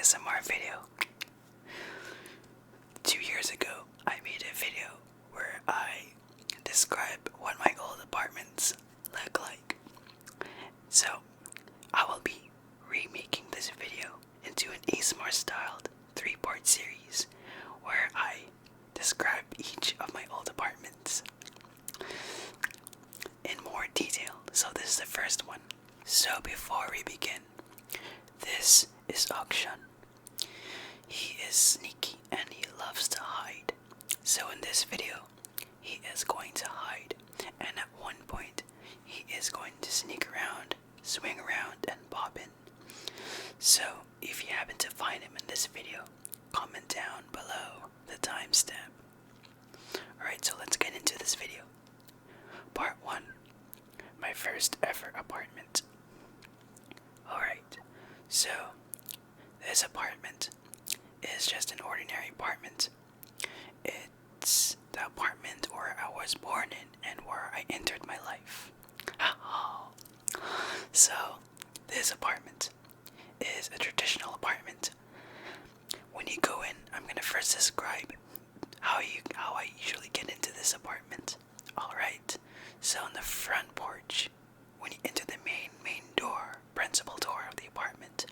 ASMR video. 2 years ago, I made a video where I describe what my old apartments look like. So, I will be remaking this video into an ASMR styled 3-part series where I describe each of my old apartments in more detail. So this is the first one. So before we begin, this is Akshan. He is sneaky and he loves to hide. So in this video, he is going to hide, and at one point, he is going to sneak around, swing around, and pop in. So if you happen to find him in this video, comment down below the timestamp. Alright, so let's get into this video. Part 1. My first ever apartment. Alright, so this apartment is just an ordinary apartment. It's the apartment where I was born in and where I entered my life. So, this apartment is a traditional apartment. When you go in, I'm gonna first describe how I usually get into this apartment. Alright, so on the front porch, when you enter the main door, principal door of the apartment,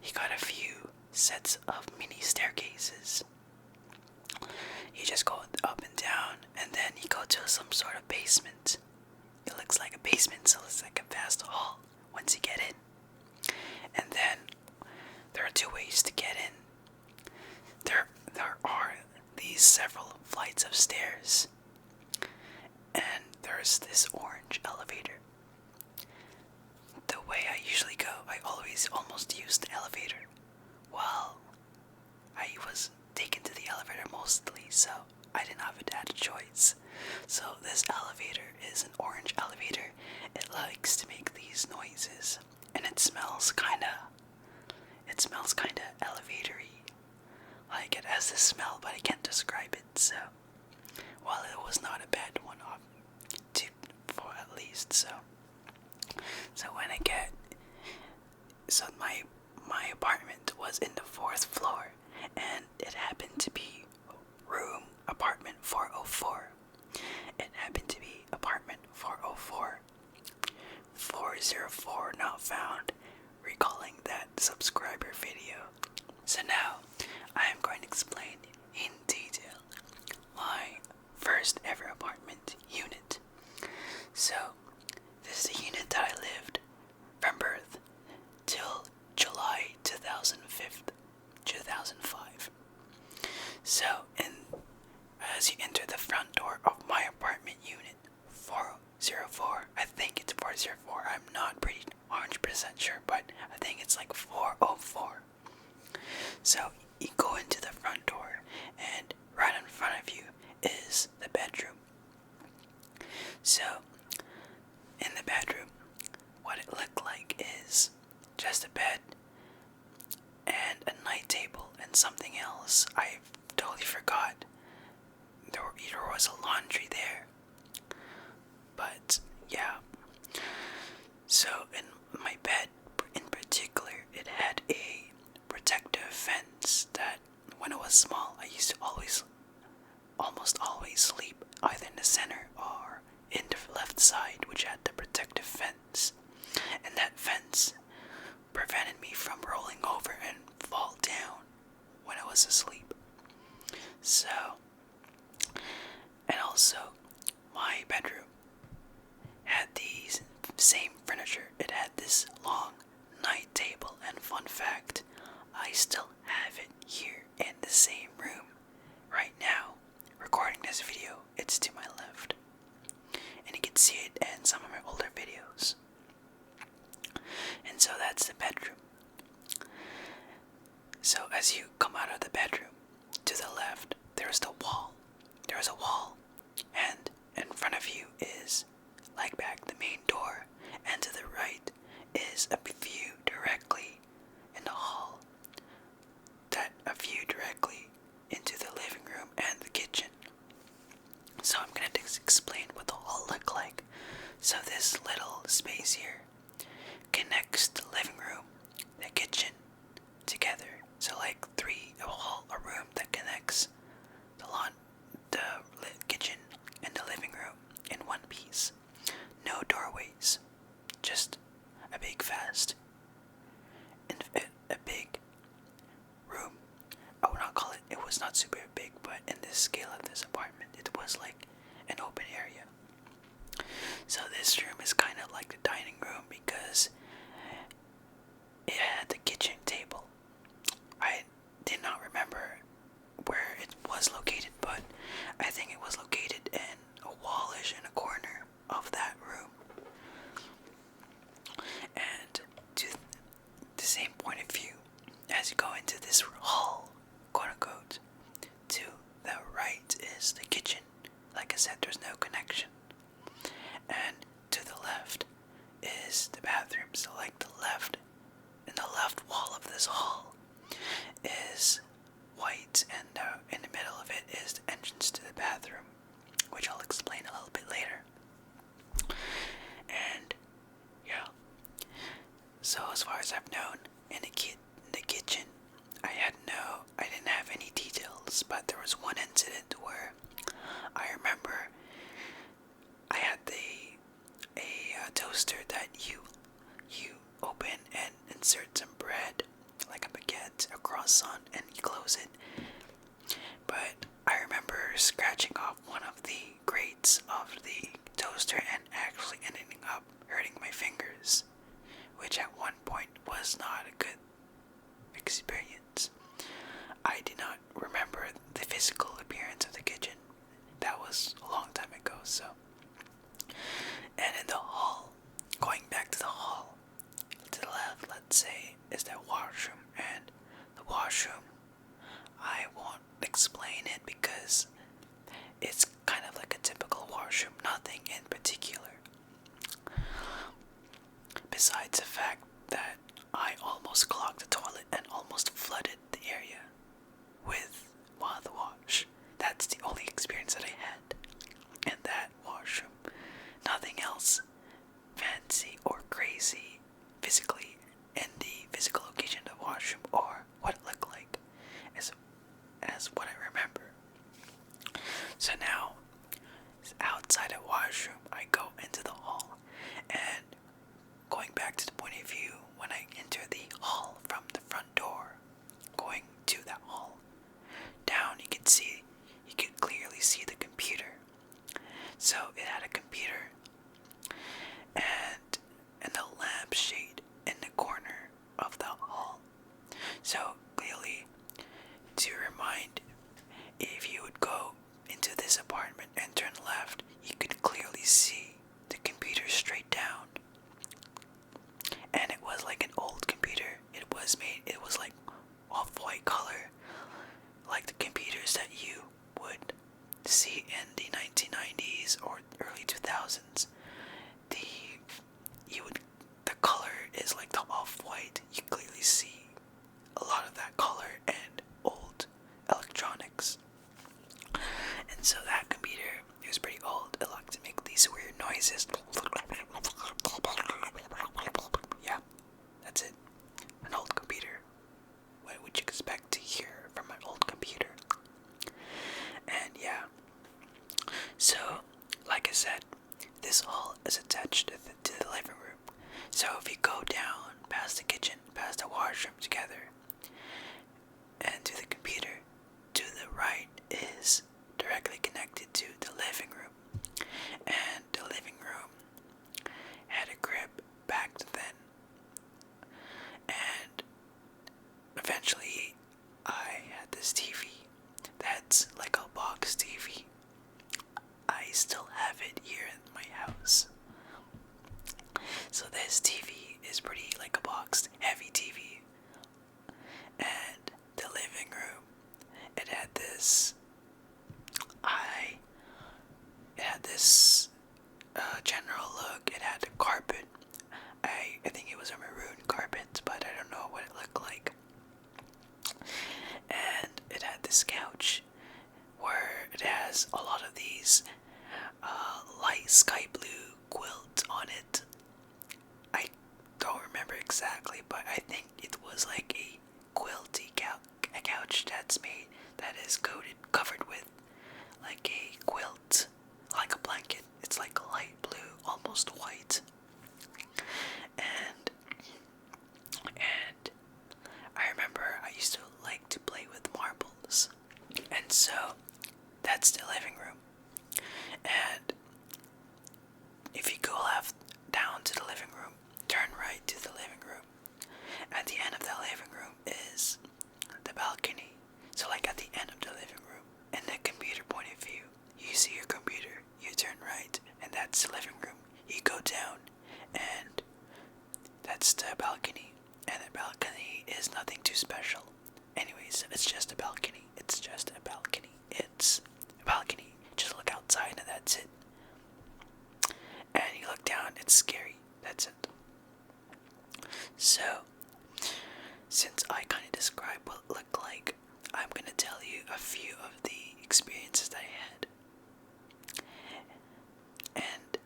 you got a few sets of mini staircases. You just go up and down, and then you go to some sort of basement. It looks like a basement, so it's like a vast hall once you get in. And then there are 2 ways to get in. There are these several flights of stairs, and there's this orange elevator. The way I usually go, I always almost use the elevator. Well, I was taken to the elevator mostly, so I didn't have a choice. So this elevator is an orange elevator. It likes to make these noises, and it smells kinda elevatory. Like, it has this smell, but I can't describe it. So, well, it was not a bad one, for at least. So when my apartment was in the 4th floor, and it happened to be apartment 404. It happened to be apartment 404. 404 not found, recalling that subscriber video. So now, I am going to explain in detail my first ever apartment unit. So, this is the unit that I lived from birth till July 2005. So, as you enter the front door of my apartment unit, 404, I think it's 404, I'm not pretty 100% sure, but I think it's like 404. So, you go into the front door, and right in front of you is the bedroom. So, in the bedroom, what it looked like is just a bed and a night table and something else. I totally forgot. There was a laundry there. But, yeah. So, in my bed in particular, it had a protective fence that when I was small, I used to almost always sleep either in the center or in the left side, which had the protective fence. And that fence prevented me from rolling over and fall down when I was asleep. So, and also, my bedroom had the same furniture. It had this long night table, and fun fact, I still have it here in the same room. Right now, recording this video, it's to my left. And you can see it in some of my older videos. And so that's the bedroom. So as you come out of the bedroom, to the left, there's the wall. There's a wall, and in front of you is, like back, the main door, and to the right is a view directly in the hall. A view directly into the living room and the kitchen. So I'm gonna explain what the hall looked like. So this little space here connects the living room, the kitchen, together. So as far as I've known, in the kitchen, I didn't have any details, but there was one incident where I remember I had a toaster that you open and insert some bread, like a baguette, a croissant, and you close it. But I remember scratching off one of the grates of the toaster and actually ending up hurting my fingers, which at one point was not a good experience. I did not remember the physical appearance of the kitchen. That was a long time ago, so. And in the hall, going back to the hall, to the left, let's say, is that washroom. And the washroom, I won't explain it because it's kind of like a typical washroom, nothing in particular. Besides the fact that I almost clogged the toilet and almost flooded the area with mouthwash. That's the only experience that I had in that washroom. Nothing else fancy or crazy physically in the physical location of the washroom or what it looked like as what I remember. So now, outside the washroom, I go into the hall, and going back to the point of view when I enter the hall from the front door, going to that hall, down you could clearly see the computer. So it had a computer and a lampshade in the corner of the hall. So clearly, to remind, if you would go into this apartment and turn left, you could clearly see the computer straight down. And it was like an old computer. It was like off-white color, like the computers that you would see in the 1990s or early 2000s. The color is like the off-white. You clearly see a lot of that color and old electronics. And so that computer, it was pretty old. It liked to make these weird noises. Yeah, that's it. An old computer. What would you expect to hear from an old computer? And yeah. So, like I said, this hall is attached to the living room. So if you go down past the kitchen, past the washroom together, and to the computer, to the right is directly connected to the living room. And the living room had a crib back then. And eventually I had this TV that's like a box TV. I still have it here in my house. So this TV is pretty like a box, heavy TV. And the living room, it had this general look. It had a carpet. I think it was a maroon carpet, but I don't know what it looked like. And it had this couch where it has a lot of these light sky blue quilt on it. I don't remember exactly, but I think it was like a quilty couch that is covered with like a quilt, like a blanket. It's like light blue, almost white. And I remember I used to like to play with marbles. And so that's the living room. And if you go left down to the living room, turn right to the living room. At the end of the living room is the balcony. So like at the end of the living room, in the computer point of view, you see your computer, you turn right, and that's the living room. You go down, and that's the balcony. And the balcony is nothing too special. Anyways, it's just a balcony. It's just a balcony. It's a balcony. Just look outside and that's it. And you look down, it's scary. That's it. So, since I kind of described what it looked like, I'm going to tell you a few of the experiences that I had. And,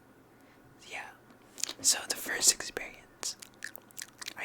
yeah. So, the first experience, I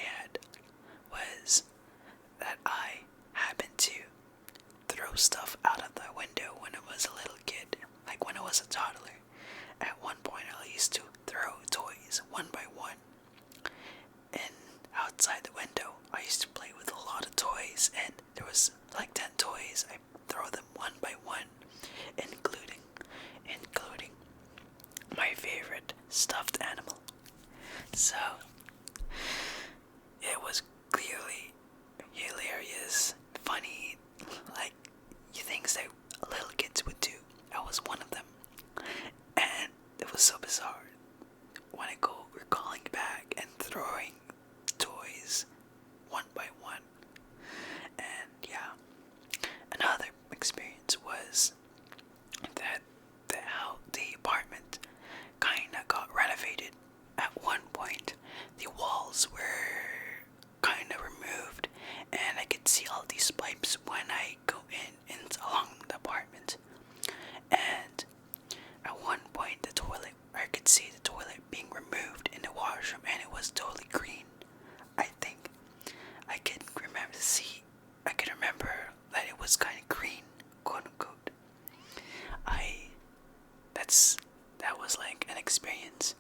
I can remember that it was kind of green, quote unquote. I that was like an experience.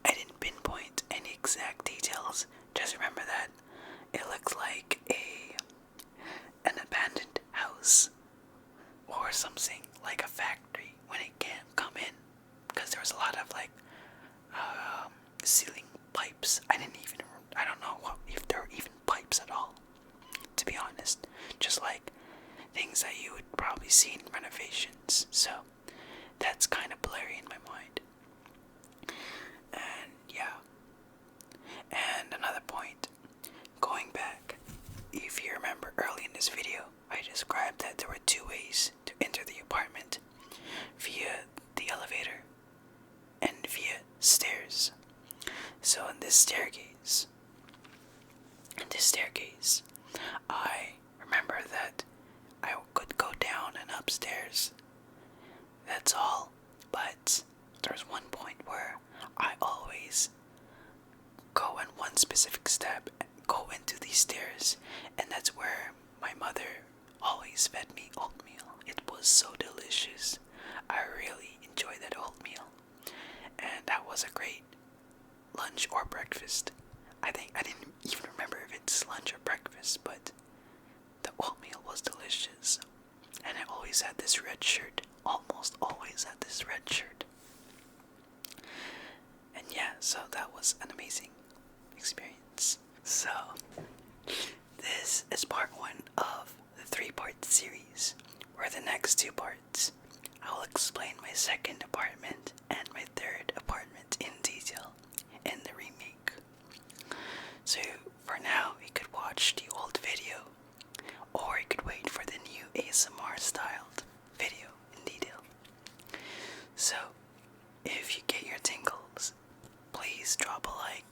I didn't pinpoint any exact details. Just remember that it looked like an abandoned house or something like a factory when it can't come in, because there was a lot of like ceiling pipes. I don't know if there were even pipes at all, to be honest. Just like things that you would probably see in renovations. So that's kind of blurry in my mind. And yeah. And another point, going back, if you remember early in this video, I described that there were two ways to enter the apartment, via the elevator and via stairs. So in this staircase, I remember that I could go down and upstairs. That's all. But there's one point where I always go in one specific step, go into these stairs, and that's where my mother always fed me oatmeal. It was so delicious. I really enjoyed that oatmeal, and that was a great lunch or breakfast. I didn't even remember if it's lunch or breakfast, but the oatmeal was delicious. And I always had this red shirt. Almost always had this red shirt. And yeah, so that was an amazing experience. So, this is part 1 of the 3-part series, where the next 2 parts I will explain my second apartment and my third apartment in detail in the remake. So for now, you could watch the old video, or you could wait for the new ASMR styled video in detail. So if you get your tingles, please drop a like,